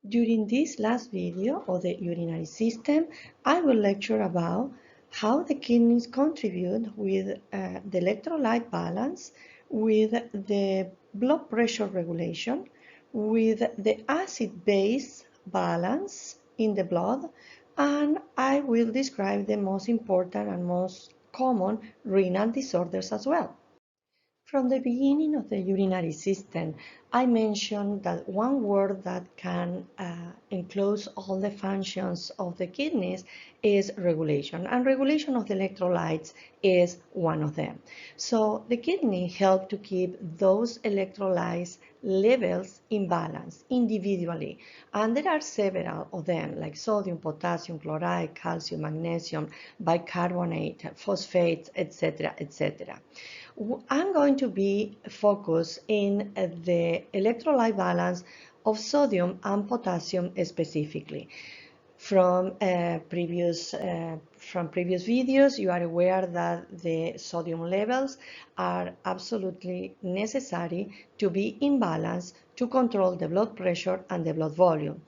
During this last video of the urinary system, I will lecture about how the kidneys contribute with the electrolyte balance, with the blood pressure regulation, with the acid-base balance in the blood, and I will describe the most important and most common renal disorders as well. From the beginning of the urinary system, I mentioned that one word that can enclose all the functions of the kidneys is regulation, and regulation of the electrolytes is one of them. So the kidney help to keep those electrolytes levels in balance individually, and there are several of them like sodium, potassium, chloride, calcium, magnesium, bicarbonate, phosphates, etc., etc. I'm going to be focused in the electrolyte balance of sodium and potassium specifically. From previous videos, you are aware that the sodium levels are absolutely necessary to be in balance to control the blood pressure and the blood volume.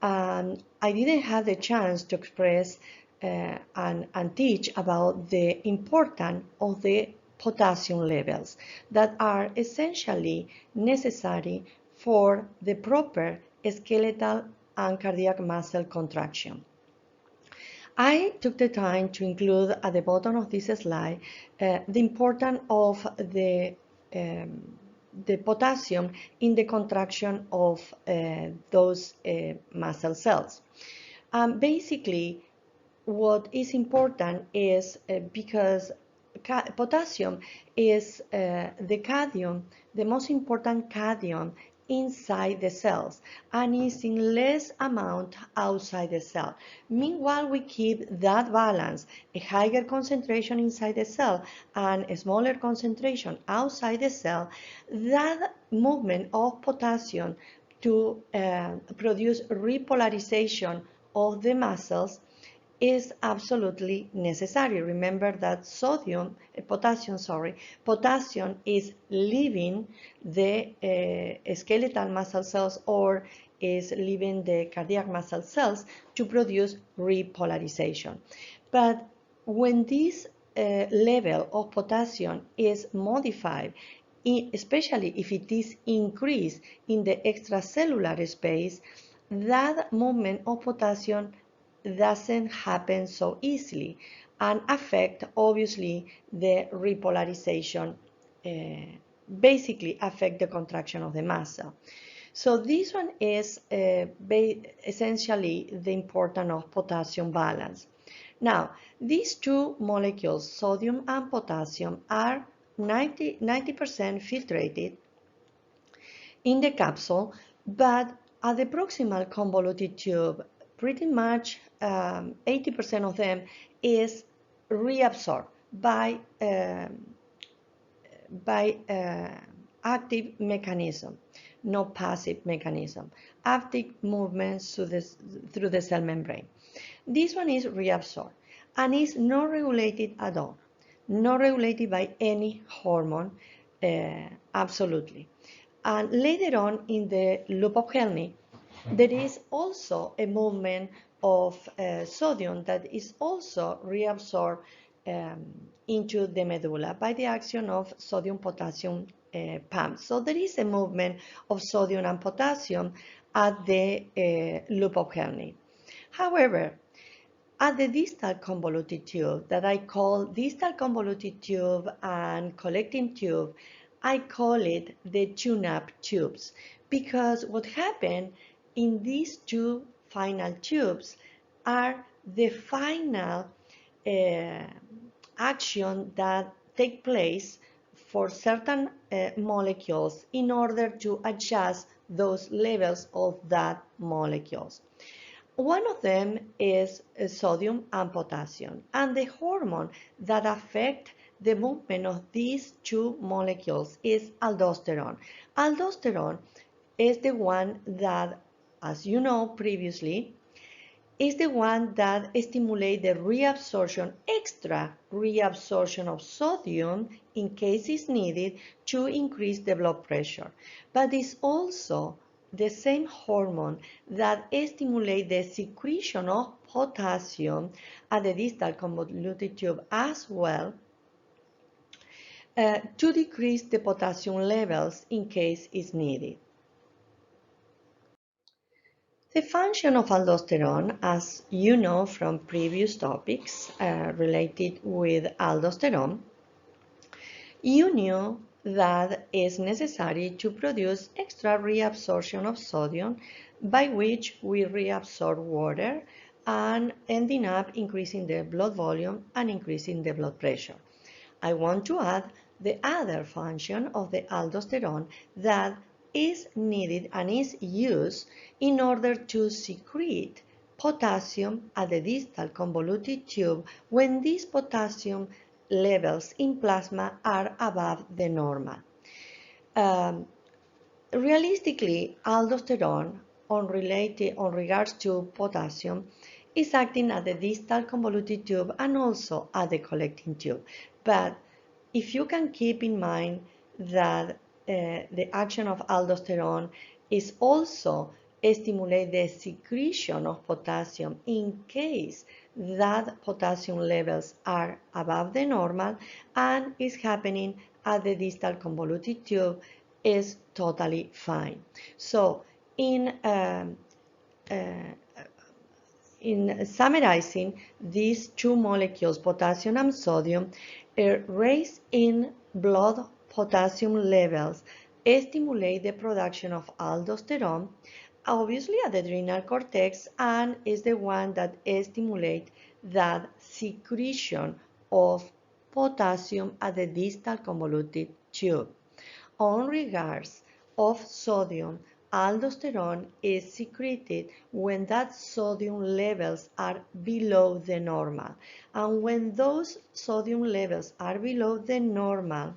I didn't have the chance to express and teach about the importance of the potassium levels that are essentially necessary for the proper skeletal and cardiac muscle contraction. I took the time to include at the bottom of this slide the importance of the potassium in the contraction of those muscle cells. Basically, what is important is because potassium is the cation, the most important cation inside the cells, and is in less amount outside the cell. Meanwhile, we keep that balance, a higher concentration inside the cell and a smaller concentration outside the cell. That movement of potassium to produce repolarization of the muscles is absolutely necessary. Remember that potassium is leaving the skeletal muscle cells or is leaving the cardiac muscle cells to produce repolarization. But when this level of potassium is modified, especially if it is increased in the extracellular space, that movement of potassium doesn't happen so easily and affect obviously the repolarization, basically affect the contraction of the muscle. So this one is essentially the importance of potassium balance. Now, these two molecules, sodium and potassium, are 90% filtrated in the capsule, but at the proximal convoluted tube, pretty much 80% of them is reabsorbed by active mechanism, no passive mechanism, active movements through the cell membrane. This one is reabsorbed and is not regulated at all, not regulated by any hormone, absolutely. And later on in the loop of Henle, there is also a movement of sodium that is also reabsorbed into the medulla by the action of sodium-potassium pumps. So there is a movement of sodium and potassium at the loop of Henle. However, at the distal convoluted tube that I call distal convoluted tube and collecting tube, I call it the tune-up tubes because what happened in these two final tubes are the final action that take place for certain molecules in order to adjust those levels of that molecules. One of them is sodium and potassium, and the hormone that affect the movement of these two molecules is aldosterone. Aldosterone is the one that, as you know previously, is the one that stimulates the reabsorption, extra reabsorption of sodium in case it's needed to increase the blood pressure. But it's also the same hormone that stimulates the secretion of potassium at the distal convoluted tube as well, to decrease the potassium levels in case it's needed. The function of aldosterone, as you know from previous topics related with aldosterone, you knew that it's necessary to produce extra reabsorption of sodium, by which we reabsorb water and ending up increasing the blood volume and increasing the blood pressure. I want to add the other function of the aldosterone that is needed and is used in order to secrete potassium at the distal convoluted tube when these potassium levels in plasma are above the normal. Um, Realistically, aldosterone on regards to potassium is acting at the distal convoluted tube and also at the collecting tube. But if you can keep in mind that the action of aldosterone is also stimulate the secretion of potassium in case that potassium levels are above the normal and is happening at the distal convoluted tube, is totally fine. So uh, in summarizing, these two molecules, potassium and sodium, raise in blood potassium levels, stimulate the production of aldosterone, obviously at the adrenal cortex, and is the one that stimulates that secretion of potassium at the distal convoluted tube. On regards of sodium, aldosterone is secreted when that sodium levels are below the normal. And when those sodium levels are below the normal,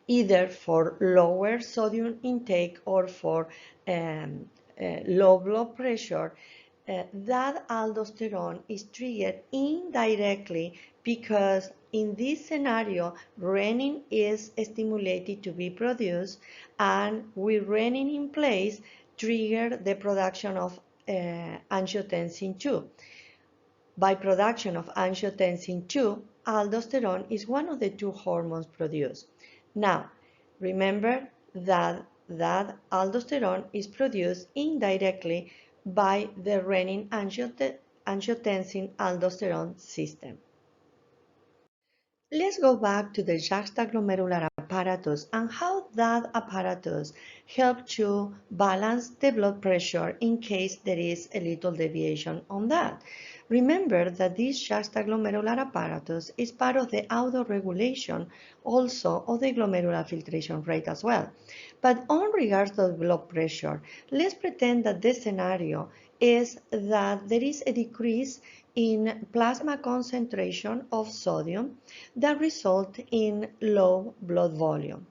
either for lower sodium intake or for low blood pressure, that aldosterone is triggered indirectly because in this scenario, renin is stimulated to be produced, and with renin in place, trigger the production of angiotensin 2. By production of angiotensin 2, aldosterone is one of the two hormones produced. Now, remember that aldosterone is produced indirectly by the renin-angiotensin aldosterone system. Let's go back to the juxtaglomerular apparatus and how that apparatus helps to balance the blood pressure in case there is a little deviation on that. Remember that this juxtaglomerular apparatus is part of the autoregulation also of the glomerular filtration rate as well. But on regards to blood pressure, let's pretend that the scenario is that there is a decrease in plasma concentration of sodium that result in low blood volume.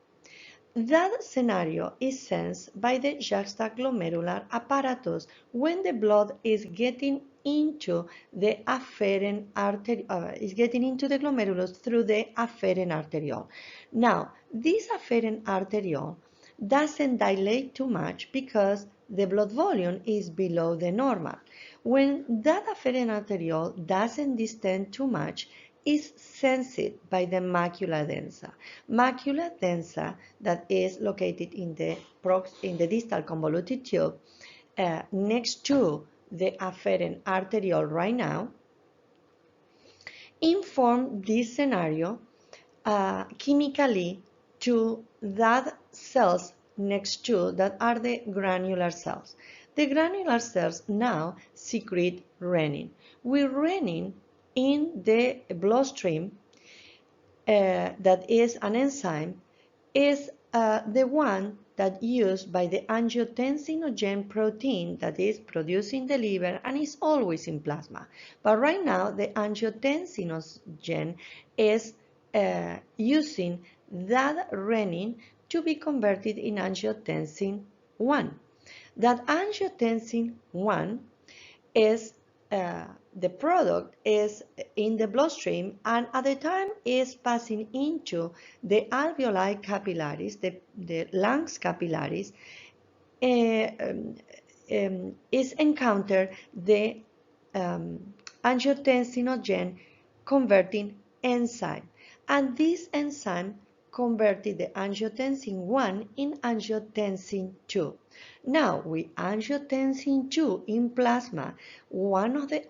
That scenario is sensed by the juxtaglomerular apparatus when the blood is getting into the afferent artery, is getting into the glomerulus through the afferent arteriole. Now, this afferent arteriole doesn't dilate too much because the blood volume is below the normal. When that afferent arteriole doesn't distend too much, is sensed by the macula densa. Macula densa that is located in the distal convoluted tube next to the afferent arteriole right now, inform this scenario chemically to that cells next to that are the granular cells. The granular cells now secrete renin. With renin in the bloodstream, that is an enzyme, is the one that used by the angiotensinogen protein that is produced in the liver and is always in plasma. But right now, the angiotensinogen is using that renin to be converted in angiotensin 1. That angiotensin 1 is the product is in the bloodstream, and at the time is passing into the alveoli capillaries, the lungs capillaries, is encountered the angiotensinogen converting enzyme. And this enzyme converted the angiotensin 1 in angiotensin 2. Now, with angiotensin 2 in plasma, one of the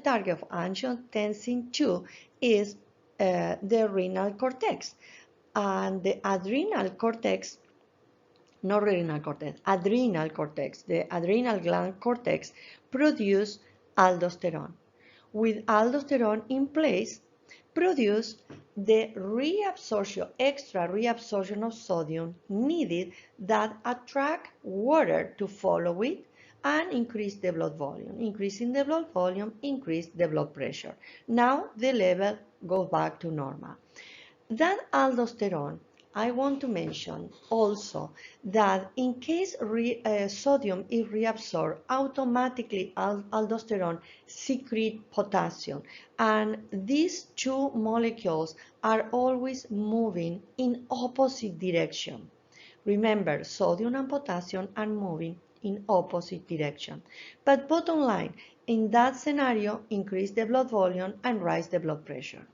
target of angiotensin 2 is the renal cortex. And the adrenal cortex, not renal cortex, adrenal cortex, the adrenal gland cortex produce aldosterone. With aldosterone in place, produce the reabsorption, extra reabsorption of sodium needed that attract water to follow it and increase the blood volume. Increasing the blood volume, increase the blood pressure. Now the level goes back to normal. That aldosterone, I want to mention also that in case sodium is reabsorbed, automatically aldosterone secrete potassium, and these two molecules are always moving in opposite direction. Remember, sodium and potassium are moving in opposite direction. But bottom line, in that scenario, increase the blood volume and rise the blood pressure.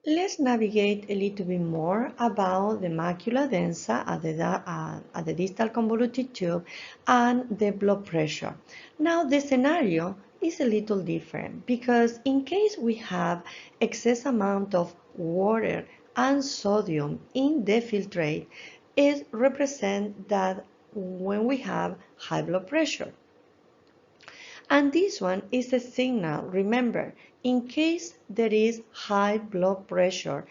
Let's navigate a little bit more about the macula densa at the distal convoluted tube and the blood pressure. Now the scenario is a little different because in case we have excess amount of water and sodium in the filtrate, it represents that when we have high blood pressure. And this one is a signal, remember, in case there is high blood pressure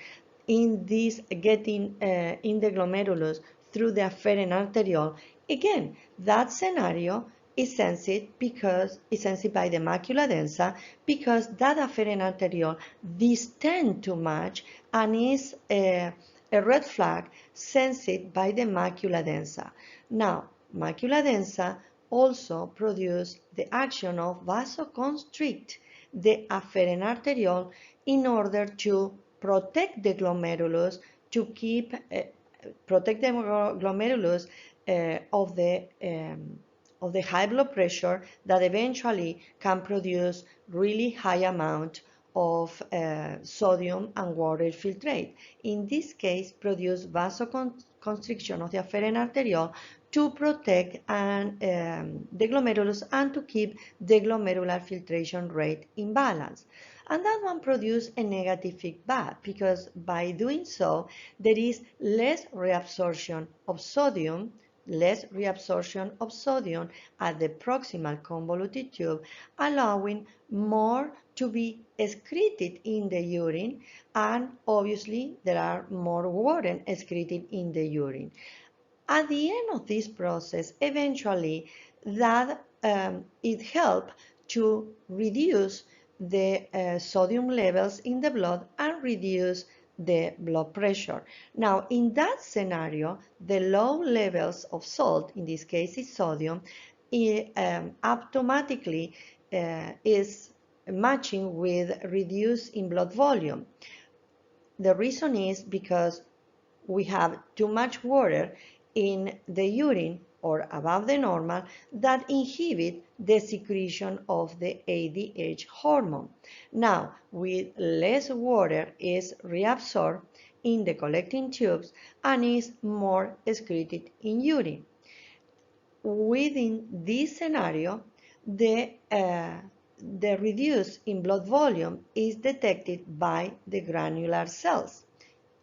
in this getting in the glomerulus through the afferent arteriole, again, that scenario is sensed by the macula densa because that afferent arteriole distends too much and is a red flag sensed by the macula densa. Now, macula densa also produce the action of vasoconstrict the afferent arteriole in order to protect the glomerulus, to keep protect the glomerulus of the high blood pressure that eventually can produce really high amount of sodium and water filtrate. In this case, produce vasoconstriction of the afferent arteriole to protect the glomerulus and to keep the glomerular filtration rate in balance. And that one produces a negative feedback because by doing so, there is less reabsorption of sodium at the proximal convoluted tube, allowing more to be excreted in the urine, and obviously there are more water excreted in the urine. At the end of this process, eventually that it helps to reduce the sodium levels in the blood and reduce the blood pressure. Now, in that scenario, the low levels of salt, in this case is sodium, automatically is matching with reduce in blood volume. The reason is because we have too much water in the urine or above the normal that inhibit the secretion of the ADH hormone. Now, with less water is reabsorbed in the collecting tubes and is more excreted in urine. Within this scenario, the reduce in blood volume is detected by the granular cells.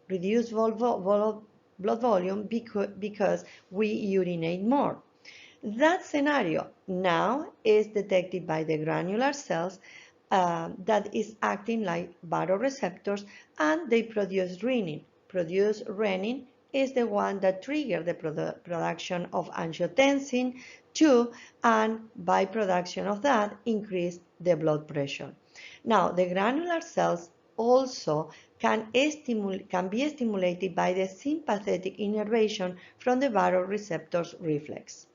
Reduce blood volume because we urinate more. That scenario now is detected by the granular cells that is acting like baroreceptors, and they produce renin. Renin is the one that triggers the production of angiotensin 2, and by production of that increase the blood pressure. Now the granular cells also can be stimulated by the sympathetic innervation from the baroreceptors reflex.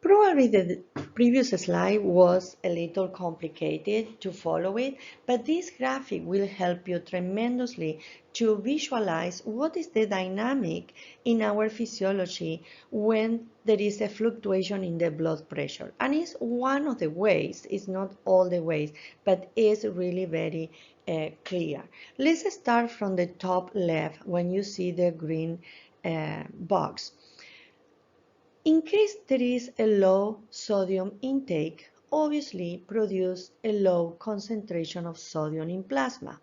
Probably previous slide was a little complicated to follow it, but this graphic will help you tremendously to visualize what is the dynamic in our physiology when there is a fluctuation in the blood pressure. And it's one of the ways, it's not all the ways, but it's really very clear. Let's start from the top left when you see the green box. In case there is a low sodium intake, obviously produce a low concentration of sodium in plasma.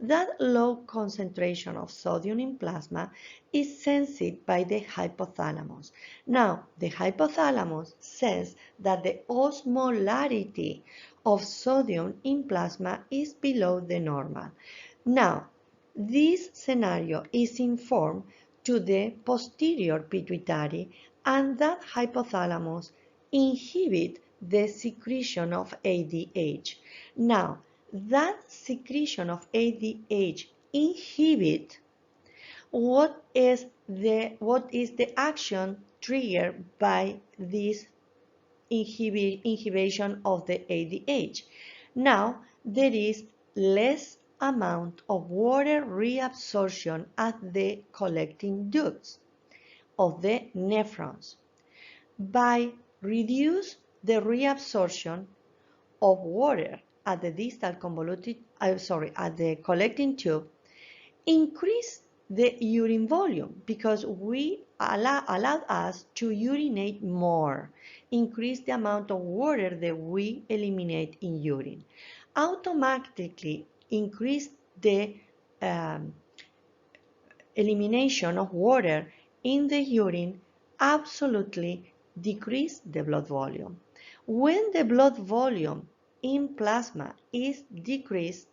That low concentration of sodium in plasma is sensed by the hypothalamus. Now, the hypothalamus says that the osmolarity of sodium in plasma is below the normal. Now, this scenario is informed to the posterior pituitary, and that hypothalamus inhibit the secretion of ADH. Now, that secretion of ADH inhibit what is the action triggered by this inhibition of the ADH. Now there is less amount of water reabsorption at the collecting ducts of the nephrons. By reduce the reabsorption of water at the distal convoluted, at the collecting tube, increase the urine volume because we allowed us to urinate more, increase the amount of water that we eliminate in urine, automatically increase the um, elimination of water in the urine, absolutely decrease the blood volume. When the blood volume in plasma is decreased,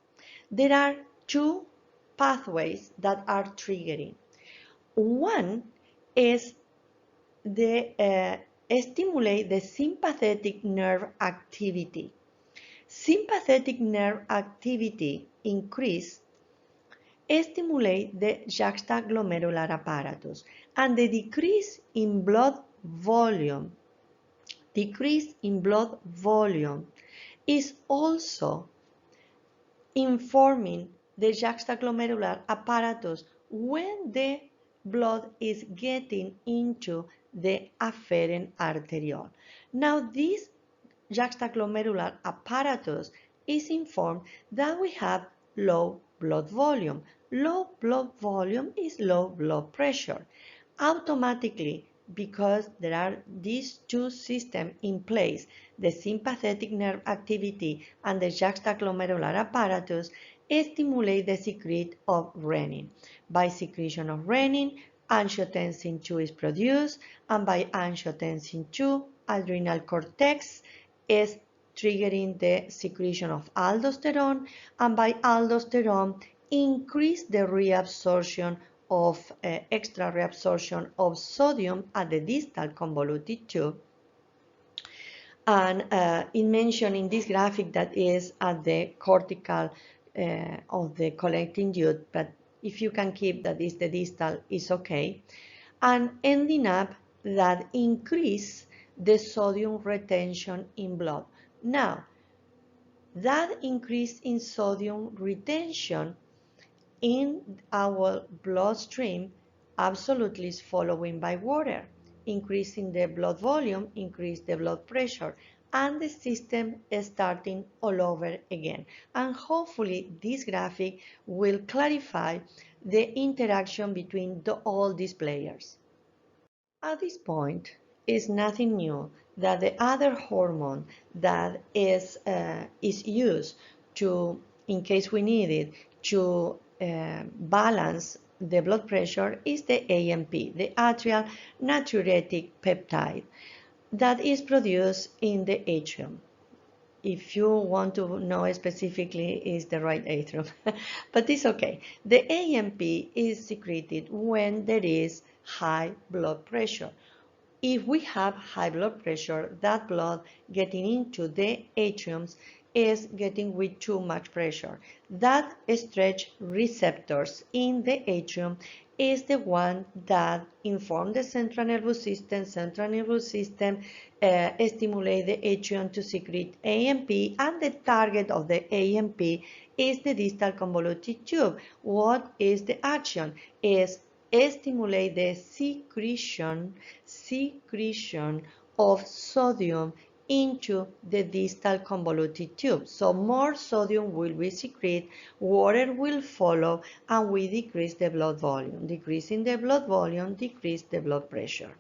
there are two pathways that are triggering. One is the stimulate the sympathetic nerve activity. Sympathetic nerve activity increase stimulate the juxtaglomerular apparatus, and the decrease in blood volume is also informing the juxtaglomerular apparatus when the blood is getting into the afferent arteriole. Now this juxtaglomerular apparatus is informed that we have low blood volume. Low blood volume is low blood pressure. Automatically, because there are these two systems in place, the sympathetic nerve activity and the juxtaglomerular apparatus, stimulate the secrete of renin. By secretion of renin, angiotensin II is produced, and by angiotensin II, adrenal cortex is triggering the secretion of aldosterone, and by aldosterone increase the reabsorption of extra reabsorption of sodium at the distal convoluted tube. And it mentioned in this graphic that is at the cortical of the collecting duct, but if you can keep that is the distal, is okay. And ending up that increase the sodium retention in blood. Now, that increase in sodium retention in our bloodstream absolutely is following by water, increasing the blood volume, increase the blood pressure, and the system is starting all over again. And hopefully this graphic will clarify the interaction between all these players. At this point, it's nothing new that the other hormone that is used to, in case we need it, to balance the blood pressure is the AMP, the atrial natriuretic peptide, that is produced in the atrium. If you want to know specifically, is the right atrium, but it's okay. The AMP is secreted when there is high blood pressure. If we have high blood pressure, that blood getting into the atriums is getting with too much pressure. That stretch receptors in the atrium is the one that informs the central nervous system. Central nervous system stimulate the atrium to secrete AMP, and the target of the AMP is the distal convoluted tube. What is the action? Is stimulate the secretion of sodium into the distal convoluted tube. So more sodium will be secreted, water will follow, and we decrease the blood volume. Decreasing the blood volume, decrease the blood pressure.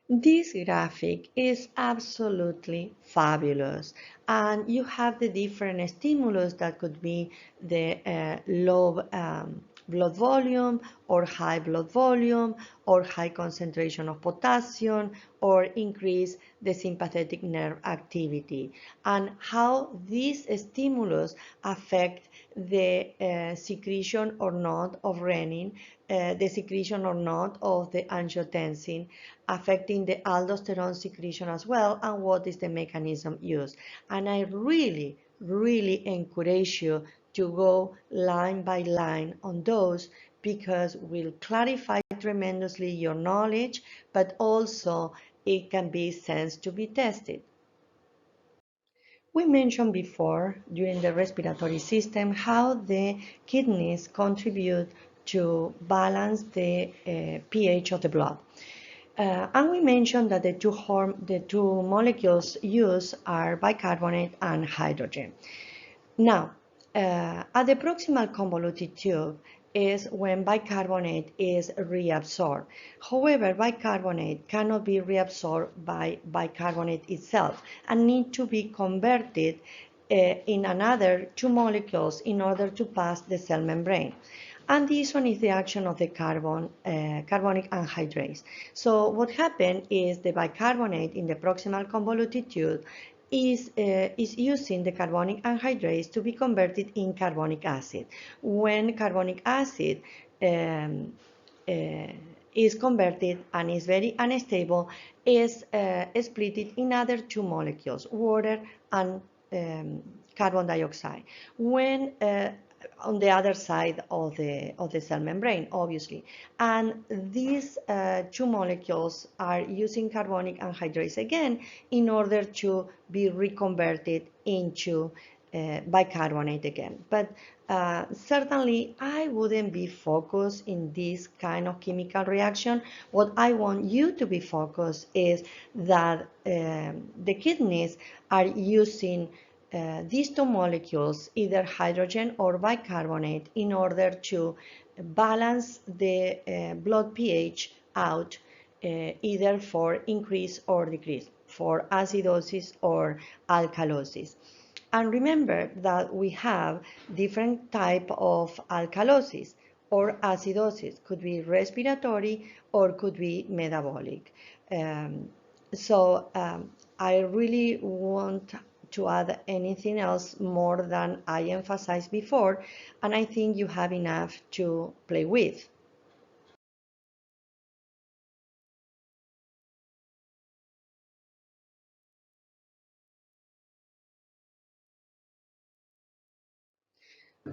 This graphic is absolutely fabulous, and you have the different stimulus that could be the low blood volume, or high blood volume, or high concentration of potassium, or increase the sympathetic nerve activity, and how these stimulus affect the secretion or not of renin, the secretion or not of the angiotensin, affecting the aldosterone secretion as well, and what is the mechanism used. And I really encourage you to go line by line on those, because will clarify tremendously your knowledge, but also it can be sense to be tested. We mentioned before during the respiratory system how the kidneys contribute to balance the pH of the blood. And we mentioned that the two molecules used are bicarbonate and hydrogen. Now, at the proximal convoluted tube is when bicarbonate is reabsorbed. However, bicarbonate cannot be reabsorbed by bicarbonate itself and need to be converted in another two molecules in order to pass the cell membrane. And this one is the action of the carbonic anhydrase. So what happened is the bicarbonate in the proximal convoluted tube is using the carbonic anhydrase to be converted in carbonic acid. When carbonic acid um, uh, is converted and is very unstable, is split in other two molecules, water and carbon dioxide. When on the other side of the cell membrane, obviously. And these two molecules are using carbonic anhydrase again in order to be reconverted into bicarbonate again. But certainly I wouldn't be focused in this kind of chemical reaction. What I want you to be focused is that the kidneys are using these two molecules, either hydrogen or bicarbonate, in order to balance the blood pH out, either for increase or decrease, for acidosis or alkalosis. And remember that we have different type of alkalosis or acidosis. Could be respiratory or could be metabolic. So I really want to add anything else more than I emphasized before, and I think you have enough to play with.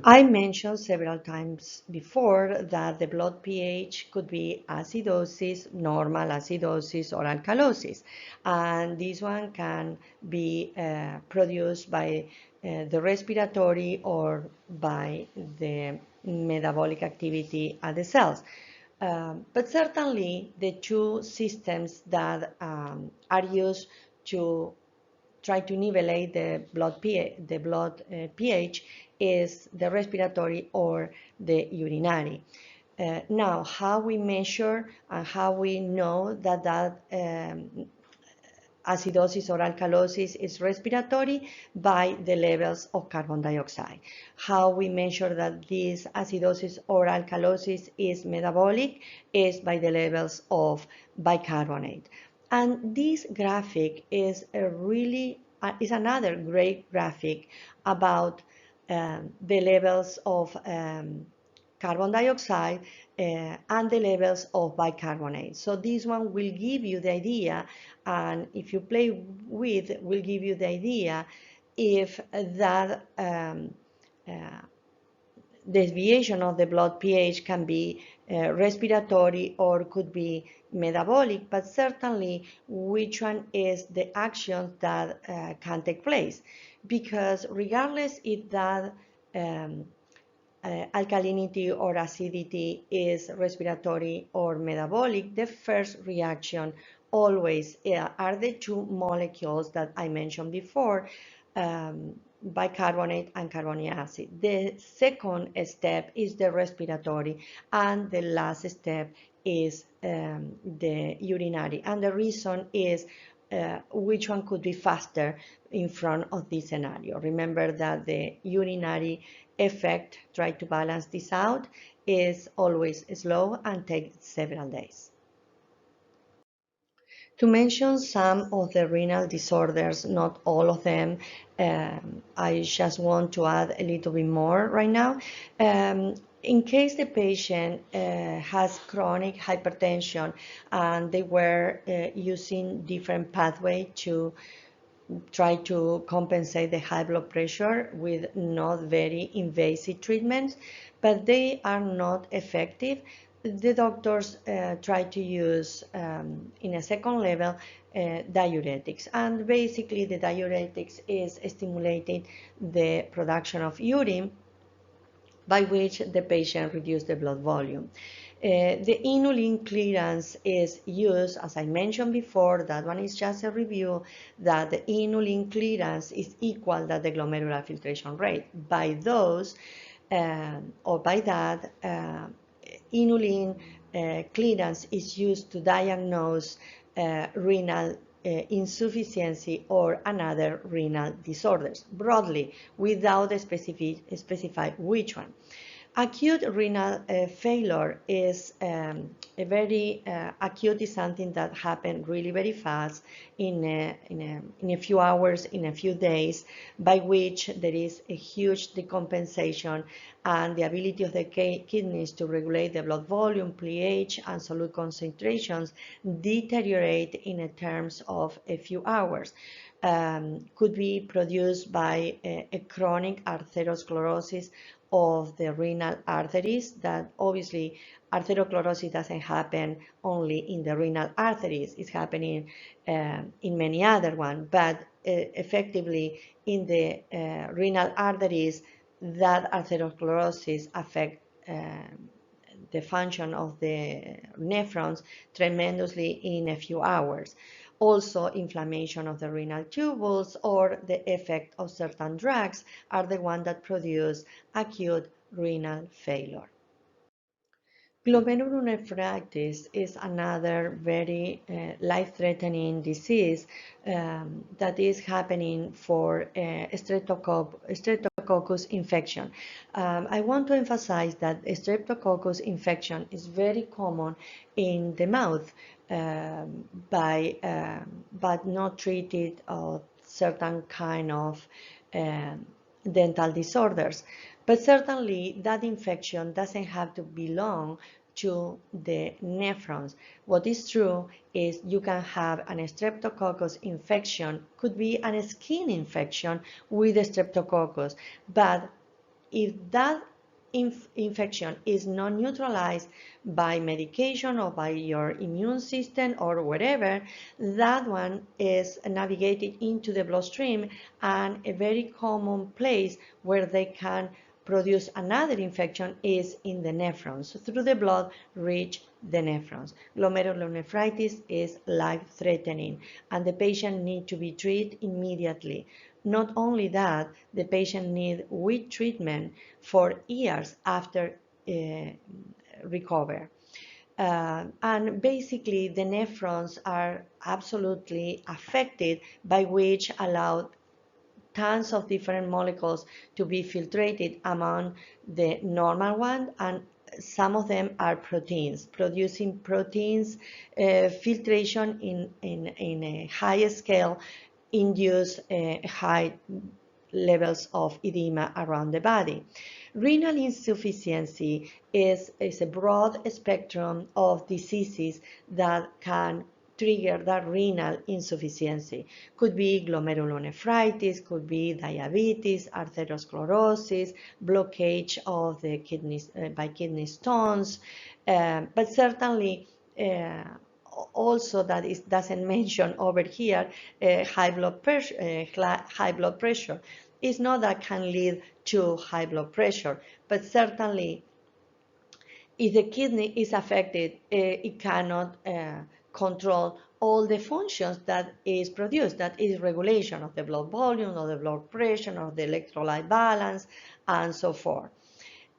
I mentioned several times before that the blood pH could be acidosis, normal acidosis, or alkalosis. And this one can be produced by the respiratory or by the metabolic activity at the cells. But certainly the two systems that are used to try to nivellate the blood pH is the respiratory or the urinary. Now, how we measure and how we know that acidosis or alkalosis is respiratory? By the levels of carbon dioxide. How we measure that this acidosis or alkalosis is metabolic is by the levels of bicarbonate. And this graphic is is another great graphic about the levels of carbon dioxide and the levels of bicarbonate. So this one will give you the idea, and if you play with, will give you the idea if that deviation of the blood pH can be respiratory or could be metabolic, but certainly which one is the action that can take place. Because regardless if that um, alkalinity or acidity is respiratory or metabolic, the first reaction always are the two molecules that I mentioned before, bicarbonate and carbonic acid. The second step is the respiratory, and the last step is the urinary. And the reason is which one could be faster in front of this scenario. Remember that the urinary effect, try to balance this out, is always slow and takes several days. To mention some of the renal disorders, not all of them, I just want to add a little bit more right now. In case the patient has chronic hypertension and they were using different pathway to try to compensate the high blood pressure with not very invasive treatments, but they are not effective. The doctors try to use, in a second level, diuretics. And basically, the diuretics is stimulating the production of urine, by which the patient reduces the blood volume. The inulin clearance is used, as I mentioned before, that one is just a review, that the inulin clearance is equal to the glomerular filtration rate. By those, or by that, inulin clearance is used to diagnose renal insufficiency or another renal disorders broadly without specify which one. Acute renal failure is a very acute is something that happens really very fast in a few hours, in a few days, by which there is a huge decompensation and the ability of the kidneys to regulate the blood volume, pH, and solute concentrations deteriorate in terms of a few hours. Could be produced by a chronic atherosclerosis of the renal arteries. That obviously atherosclerosis doesn't happen only in the renal arteries, it's happening in many other ones, but effectively in the renal arteries, that atherosclerosis affect the function of the nephrons tremendously in a few hours. Also, inflammation of the renal tubules or the effect of certain drugs are the ones that produce acute renal failure. Glomerulonephritis is another very life-threatening disease that is happening for streptococcus infection. I want to emphasize that streptococcus infection is very common in the mouth, but not treated of certain kind of dental disorders. But certainly that infection doesn't have to belong to the nephrons. What is true is you can have an streptococcus infection, could be a skin infection with streptococcus, but if that infection is not neutralized by medication or by your immune system or whatever, that one is navigated into the bloodstream, and a very common place where they can produce another infection is in the nephrons. Through the blood reach the nephrons. Glomerulonephritis is life-threatening and the patient needs to be treated immediately. Not only that, the patient needs weak treatment for years after recover. And basically the nephrons are absolutely affected, by which allow tons of different molecules to be filtrated among the normal one, and some of them are proteins, producing proteins. Filtration in a high scale induce high levels of edema around the body. Renal insufficiency is a broad spectrum of diseases that can trigger that renal insufficiency. Could be glomerulonephritis, could be diabetes, arteriosclerosis, blockage of the kidneys by kidney stones, but certainly also that is doesn't mention over here high blood pressure. It's not that can lead to high blood pressure, but certainly if the kidney is affected, it cannot control all the functions that is produced, that is regulation of the blood volume, of the blood pressure, of the electrolyte balance, and so forth.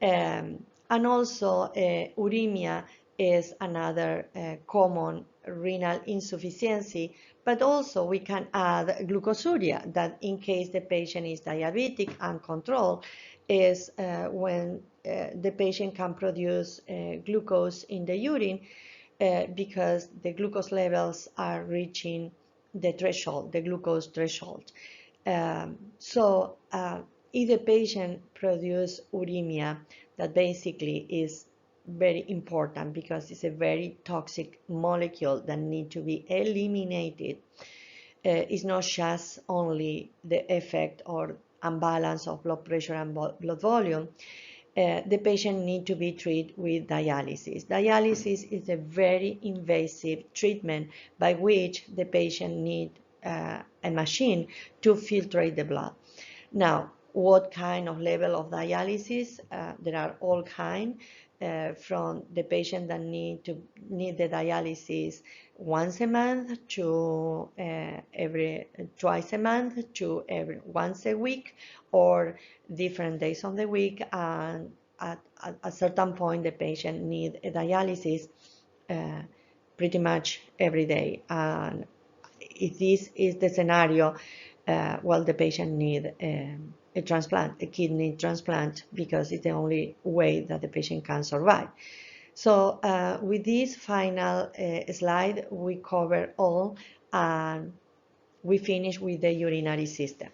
And also uremia is another common renal insufficiency, but also we can add glucosuria, that in case the patient is diabetic and controlled, is when the patient can produce glucose in the urine because the glucose levels are reaching the threshold, the glucose threshold. So if the patient produces uremia, that basically is very important because it's a very toxic molecule that need to be eliminated. It's not just only the effect or imbalance of blood pressure and blood volume. The patient need to be treated with dialysis. Dialysis is a very invasive treatment by which the patient need a machine to filtrate the blood. Now, what kind of level of dialysis? There are all kinds, from the patient that need the dialysis once a month to every twice a month to every once a week, or different days of the week, and at a certain point the patient need a dialysis uh, pretty much every day. And if this is the scenario, well, the patient need a transplant, a kidney transplant, because it's the only way that the patient can survive. So with this final slide, we cover all, and we finish with the urinary system.